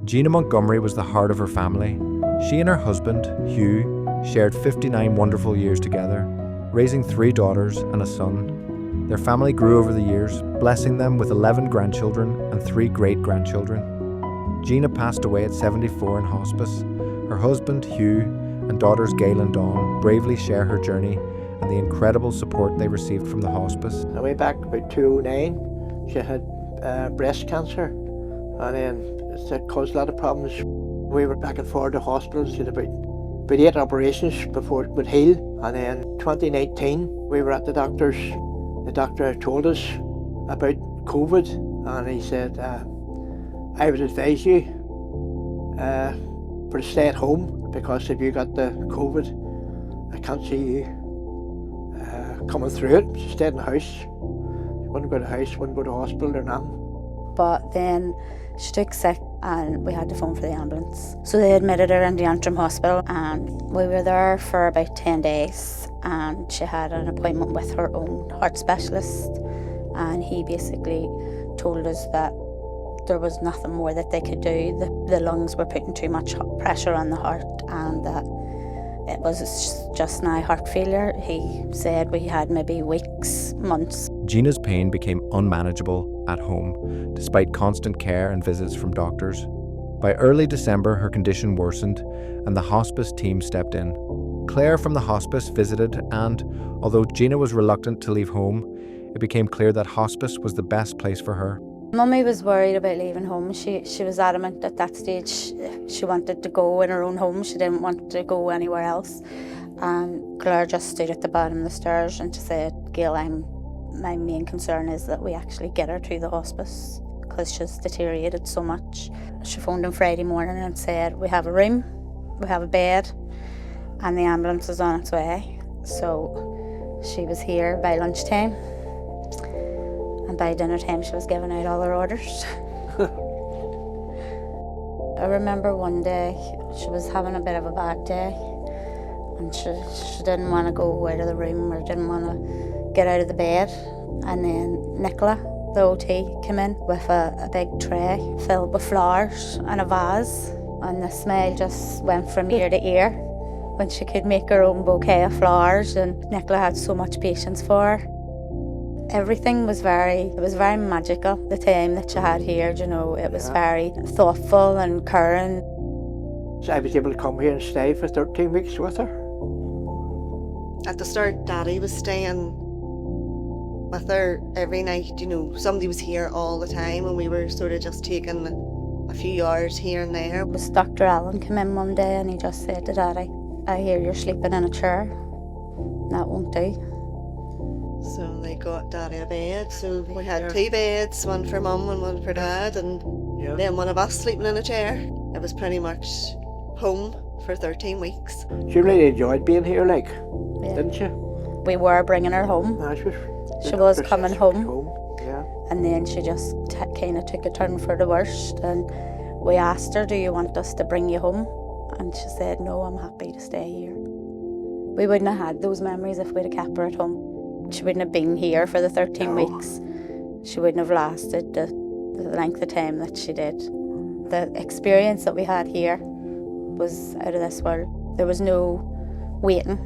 Gena Montgomery was the heart of her family. She and her husband, Hugh, shared 59 wonderful years together, raising 3 daughters and a son. Their family grew over the years, blessing them with 11 grandchildren and 3 great-grandchildren. Gena passed away at 74 in hospice. Her husband, Hugh, and daughters Gail and Dawn bravely share her journey and the incredible support they received from the hospice. Way back about 2009, she had breast cancer, and then it caused a lot of problems. We were back and forth to hospitals. She had about 8 operations before it would heal. And then 2019, we were at the doctor's. The doctor told us about COVID, and he said, I would advise you to stay at home, because if you got the COVID, I can't see you coming through it. She stayed in the house. She wouldn't go to the house, wouldn't go to the hospital or nothing. But then she took sick and we had to phone for the ambulance. So they admitted her in the Antrim hospital, and we were there for about 10 days, and she had an appointment with her own heart specialist, and he basically told us that there was nothing more that they could do. The lungs were putting too much pressure on the heart, and that it was just now heart failure. He said we had maybe weeks, months. Gena's pain became unmanageable at home, despite constant care and visits from doctors. By early December, her condition worsened, and the hospice team stepped in. Claire from the hospice visited, and although Gena was reluctant to leave home, it became clear that hospice was the best place for her. Mummy was worried about leaving home. She was adamant at that stage. She wanted to go in her own home. She didn't want to go anywhere else. And Claire just stood at the bottom of the stairs and she said, Gail, my main concern is that we actually get her to the hospice, because she's deteriorated so much. She phoned on Friday morning and said, we have a room, we have a bed, and the ambulance is on its way. So she was here by lunchtime. And by dinner time, she was giving out all her orders. I remember one day, she was having a bit of a bad day, and she didn't want to go out of the room, or didn't want to get out of the bed. And then Nicola, the OT, came in with a big tray filled with flowers and a vase. And the smile just went from ear to ear when she could make her own bouquet of flowers, and Nicola had so much patience for her. Everything was very magical, the time that she had here, you know. It was very thoughtful and caring. So I was able to come here and stay for 13 weeks with her. At the start, Daddy was staying with her every night, you know. Somebody was here all the time, and we were sort of just taking a few hours here and there. It was Dr. Allen came in one day and he just said to Daddy, I hear you're sleeping in a chair. That won't do. So they got Daddy a bed. So we had 2 beds, one for Mum and one for Dad, and then one of us sleeping in a chair. It was pretty much home for 13 weeks. She really enjoyed being here, didn't she? We were bringing her home. She was coming home. Yeah. And then she just kind of took a turn for the worst, and we asked her, do you want us to bring you home? And she said, no, I'm happy to stay here. We wouldn't have had those memories if we'd have kept her at home. She wouldn't have been here for the 13 weeks. She wouldn't have lasted the length of time that she did. The experience that we had here was out of this world. There was no waiting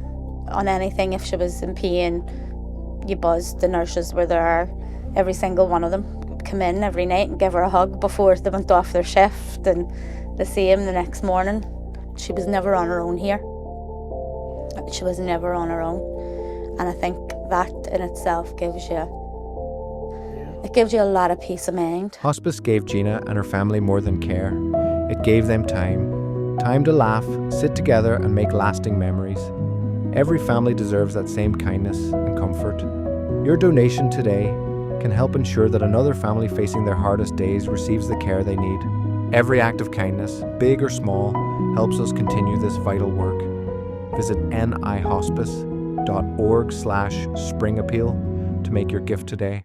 on anything. If she was in pain, you buzzed. The nurses were there, every single one of them. Come in every night and give her a hug before they went off their shift, and the same the next morning. She was never on her own here. She was never on her own. And I think that in itself gives you a lot of peace of mind. Hospice gave Gena and her family more than care. It gave them time to laugh, sit together and make lasting memories. Every family deserves that same kindness and comfort. Your donation today can help ensure that another family facing their hardest days receives the care they need. Every act of kindness, big or small, helps us continue this vital work. Visit nihospice.org/springappeal to make your gift today.